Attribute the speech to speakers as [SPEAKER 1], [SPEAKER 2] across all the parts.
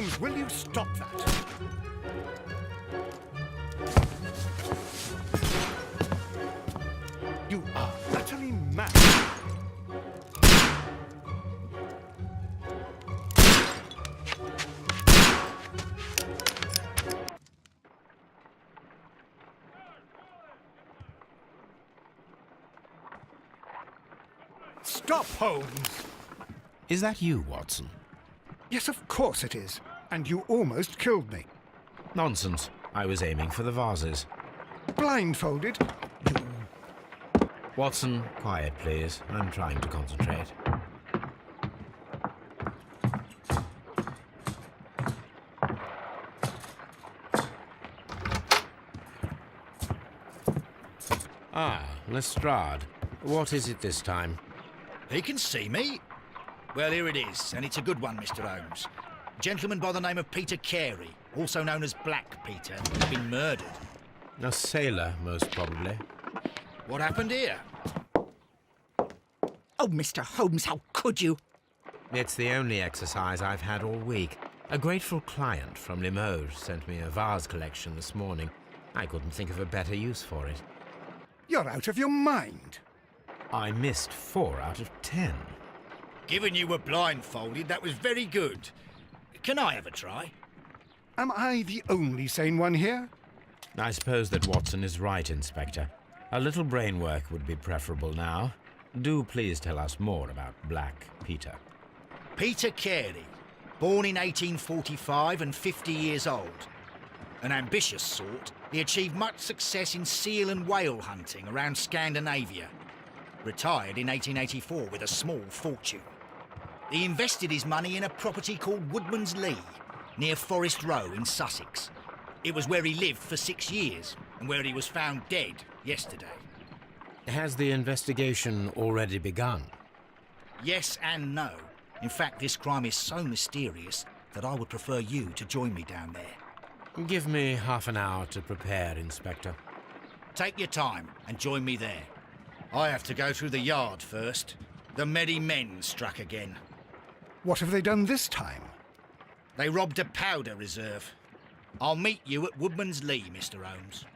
[SPEAKER 1] Holmes, will you stop that? You are utterly mad. Stop, Holmes!
[SPEAKER 2] Is that you, Watson?
[SPEAKER 1] Yes, of course it is. And you almost killed me.
[SPEAKER 2] Nonsense. I was aiming for the vases.
[SPEAKER 1] Blindfolded? You...
[SPEAKER 2] Watson, quiet, please. I'm trying to concentrate. Ah, Lestrade. What is it this time?
[SPEAKER 3] He can see me. Well, here it is, and it's a good one, Mr. Holmes. A gentleman by the name of Peter Carey, also known as Black Peter, has been murdered.
[SPEAKER 2] A sailor, most probably.
[SPEAKER 3] What happened here?
[SPEAKER 4] Oh, Mr. Holmes, how could you?
[SPEAKER 2] It's the only exercise I've had all week. A grateful client from Limoges sent me a vase collection this morning. I couldn't think of a better use for it.
[SPEAKER 1] You're out of your mind.
[SPEAKER 2] I missed 4 out of 10.
[SPEAKER 3] Given you were blindfolded, that was very good. Can I have a try?
[SPEAKER 1] Am I the only sane one here?
[SPEAKER 2] I suppose that Watson is right, Inspector. A little brain work would be preferable now. Do please tell us more about Black Peter.
[SPEAKER 3] Peter Carey, born in 1845 and 50 years old. An ambitious sort, he achieved much success in seal and whale hunting around Scandinavia. Retired in 1884 with a small fortune. He invested his money in a property called Woodman's Lee, near Forest Row in Sussex. It was where he lived for 6 years, and where he was found dead yesterday.
[SPEAKER 2] Has the investigation already begun?
[SPEAKER 3] Yes and no. In fact, this crime is so mysterious that I would prefer you to join me down there.
[SPEAKER 2] Give me half an hour to prepare, Inspector.
[SPEAKER 3] Take your time and join me there. I have to go through the yard first. The merry men struck again.
[SPEAKER 1] What have they done this time?
[SPEAKER 3] They robbed a powder reserve. I'll meet you at Woodman's Lee, Mr. Holmes.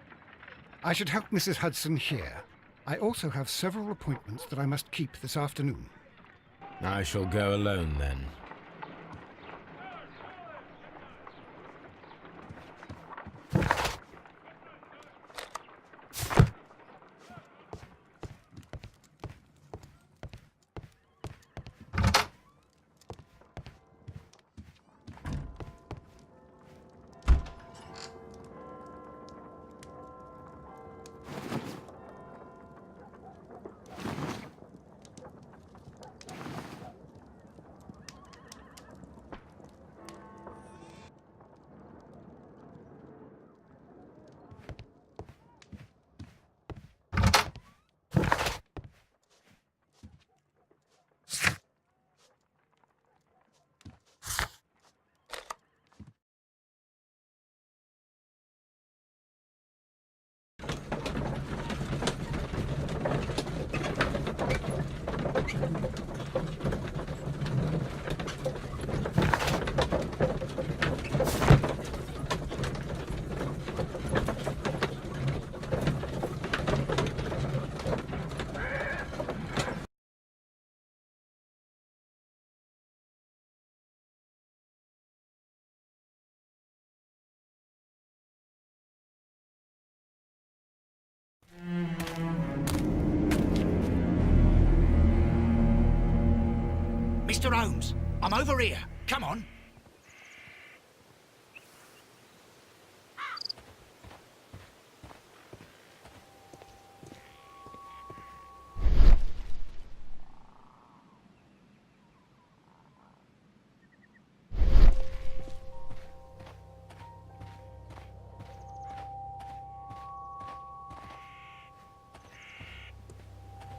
[SPEAKER 1] I should help Mrs. Hudson here. I also have several appointments that I must keep this afternoon.
[SPEAKER 2] I shall go alone, then.
[SPEAKER 3] Mr. Holmes, I'm over here. Come on.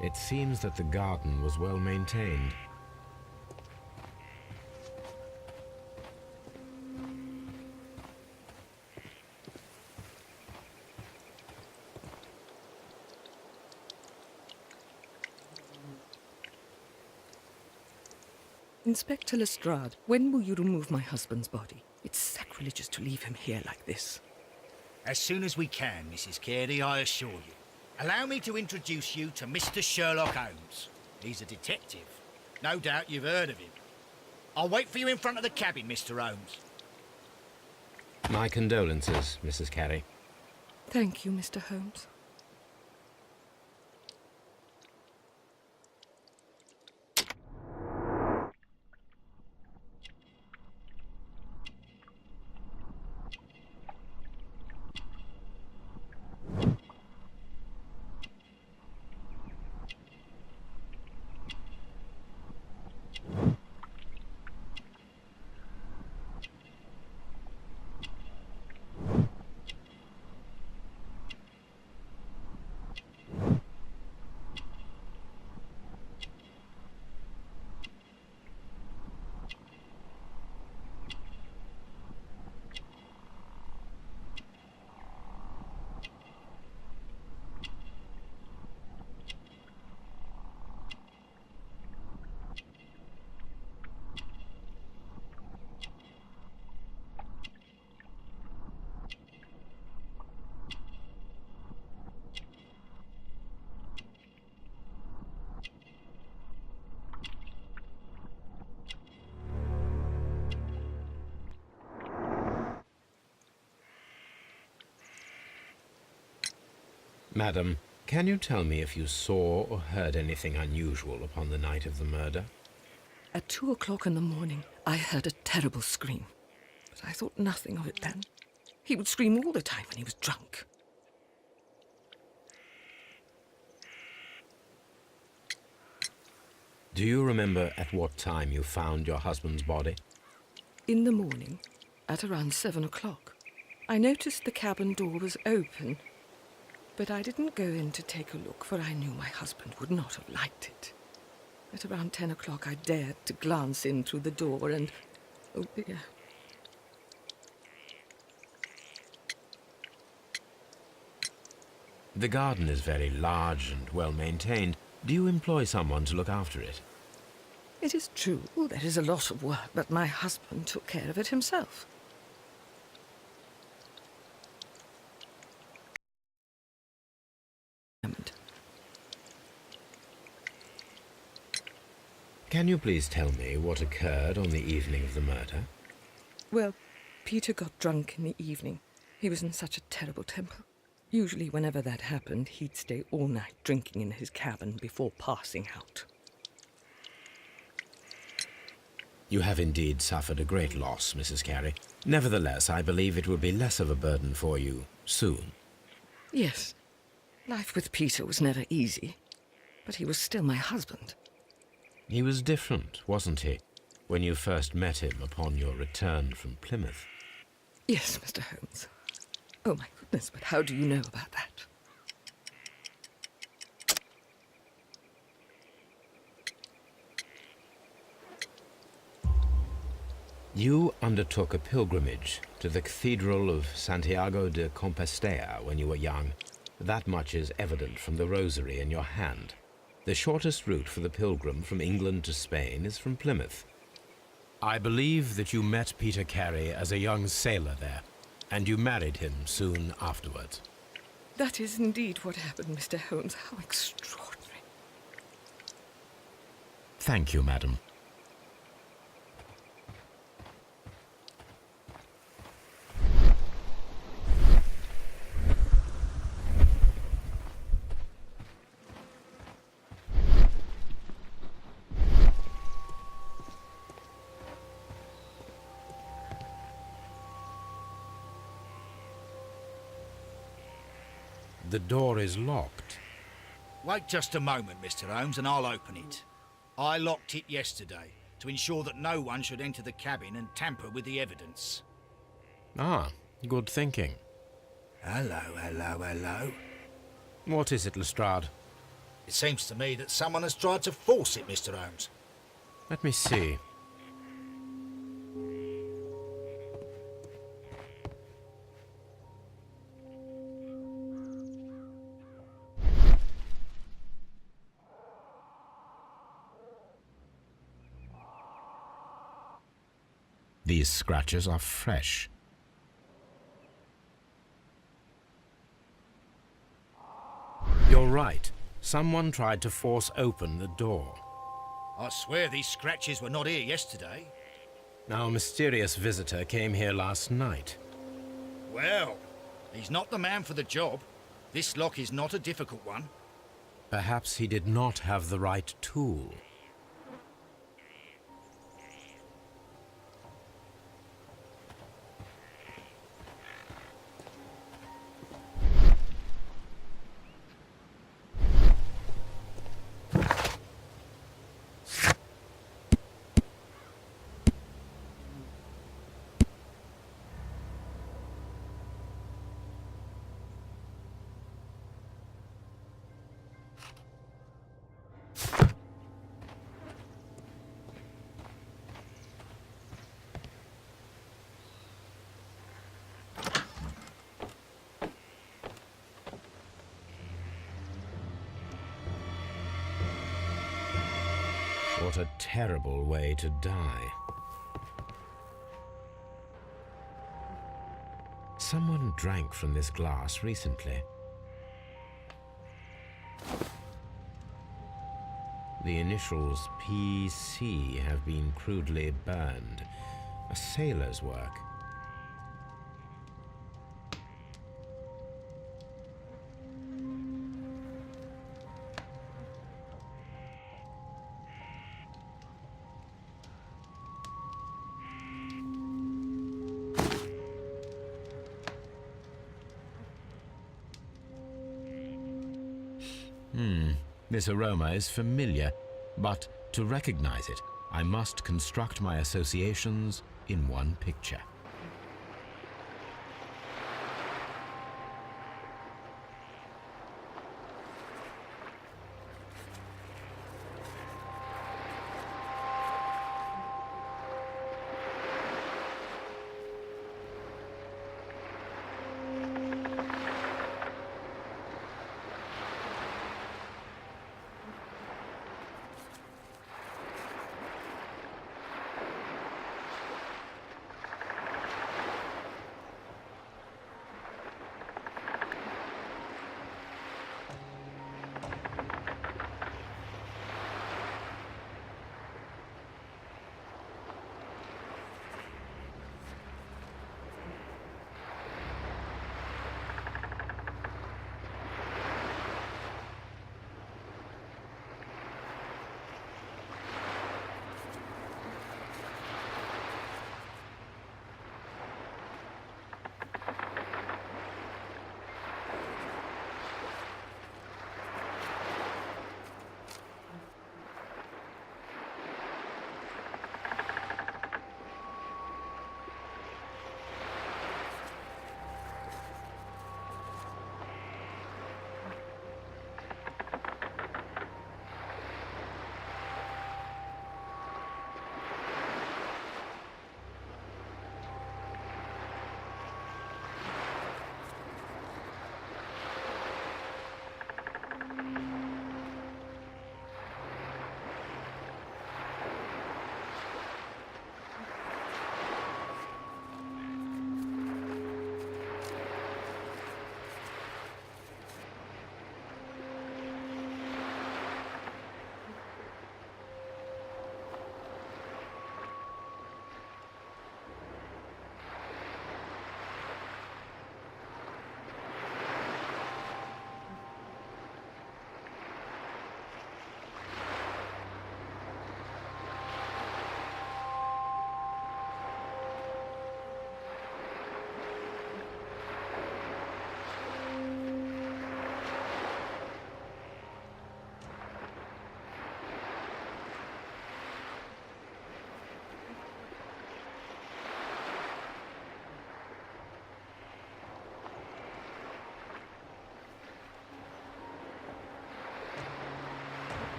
[SPEAKER 2] It seems that the garden was well maintained.
[SPEAKER 5] Inspector Lestrade, when will you remove my husband's body?
[SPEAKER 4] It's sacrilegious to leave him here like this.
[SPEAKER 3] As soon as we can, Mrs. Carey, I assure you. Allow me to introduce you to Mr. Sherlock Holmes. He's a detective. No doubt you've heard of him. I'll wait for you in front of the cabin, Mr. Holmes.
[SPEAKER 2] My condolences, Mrs. Carey.
[SPEAKER 4] Thank you, Mr. Holmes.
[SPEAKER 2] Madam, can you tell me if you saw or heard anything unusual upon the night of the murder?
[SPEAKER 4] At 2 o'clock in the morning, I heard a terrible scream. But I thought nothing of it then. He would scream all the time when he was drunk.
[SPEAKER 2] Do you remember at what time you found your husband's body?
[SPEAKER 4] In the morning, at around 7 o'clock, I noticed the cabin door was open. But I didn't go in to take a look, for I knew my husband would not have liked it. At around 10 o'clock, I dared to glance in through the door and... oh dear.
[SPEAKER 2] The garden is very large and well maintained. Do you employ someone to look after it?
[SPEAKER 4] It is true, there is a lot of work, but my husband took care of it himself.
[SPEAKER 2] Can you please tell me what occurred on the evening of the murder?
[SPEAKER 4] Well, Peter got drunk in the evening. He was in such a terrible temper. Usually, whenever that happened, he'd stay all night drinking in his cabin before passing out.
[SPEAKER 2] You have indeed suffered a great loss, Mrs. Carey. Nevertheless, I believe it will be less of a burden for you soon.
[SPEAKER 4] Yes. Life with Peter was never easy, but he was still my husband.
[SPEAKER 2] He was different, wasn't he, when you first met him upon your return from Plymouth?
[SPEAKER 4] Yes, Mr. Holmes. Oh, my goodness, but how do you know about that?
[SPEAKER 2] You undertook a pilgrimage to the Cathedral of Santiago de Compostela when you were young. That much is evident from the rosary in your hand. The shortest route for the pilgrim from England to Spain is from Plymouth. I believe that you met Peter Carey as a young sailor there, and you married him soon afterwards.
[SPEAKER 4] That is indeed what happened, Mr. Holmes. How extraordinary.
[SPEAKER 2] Thank you, madam. The door is locked.
[SPEAKER 3] Wait just a moment, Mr. Holmes, and I'll open it. I locked it yesterday to ensure that no one should enter the cabin and tamper with the evidence.
[SPEAKER 2] Ah, good thinking.
[SPEAKER 3] Hello, hello, hello.
[SPEAKER 2] What is it, Lestrade?
[SPEAKER 3] It seems to me that someone has tried to force it, Mr. Holmes.
[SPEAKER 2] Let me see. These scratches are fresh. You're right. Someone tried to force open the door.
[SPEAKER 3] I swear these scratches were not here yesterday.
[SPEAKER 2] Our mysterious visitor came here last night.
[SPEAKER 3] Well, he's not the man for the job. This lock is not a difficult one.
[SPEAKER 2] Perhaps he did not have the right tool. What a terrible way to die. Someone drank from this glass recently. The initials PC have been crudely burned. A sailor's work. This aroma is familiar, but to recognize it, I must construct my associations in one picture.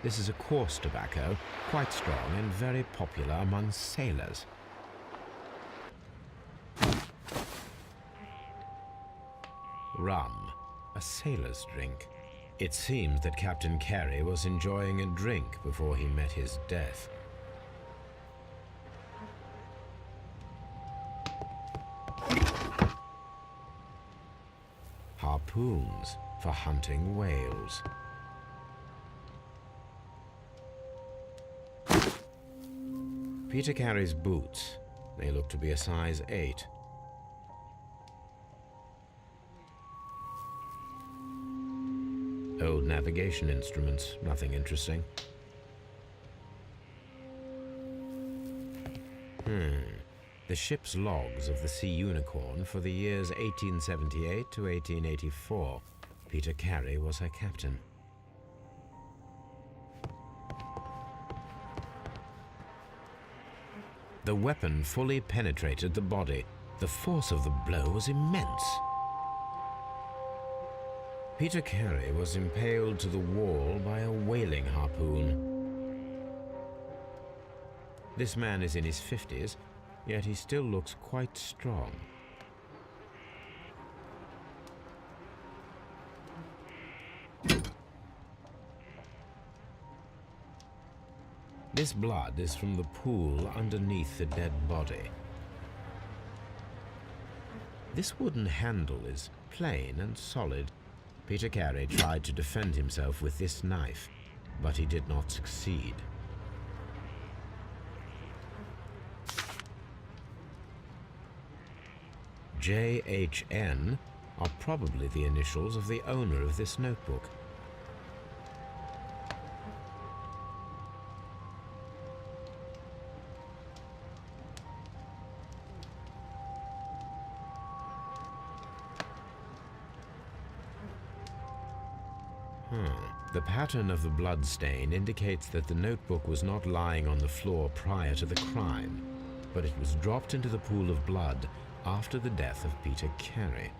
[SPEAKER 2] This is a coarse tobacco, quite strong and very popular among sailors. Rum, a sailor's drink. It seems that Captain Carey was enjoying a drink before he met his death. Harpoons for hunting whales. Peter Carey's boots. They look to be a size 8. Old navigation instruments, nothing interesting. The ship's logs of the Sea Unicorn for the years 1878 to 1884. Peter Carey was her captain. The weapon fully penetrated the body. The force of the blow was immense. Peter Carey was impaled to the wall by a whaling harpoon. This man is in his 50s, yet he still looks quite strong. This blood is from the pool underneath the dead body. This wooden handle is plain and solid. Peter Carey tried to defend himself with this knife, but he did not succeed. JHN are probably the initials of the owner of this notebook. The pattern of the blood stain indicates that the notebook was not lying on the floor prior to the crime, but it was dropped into the pool of blood after the death of Peter Carey.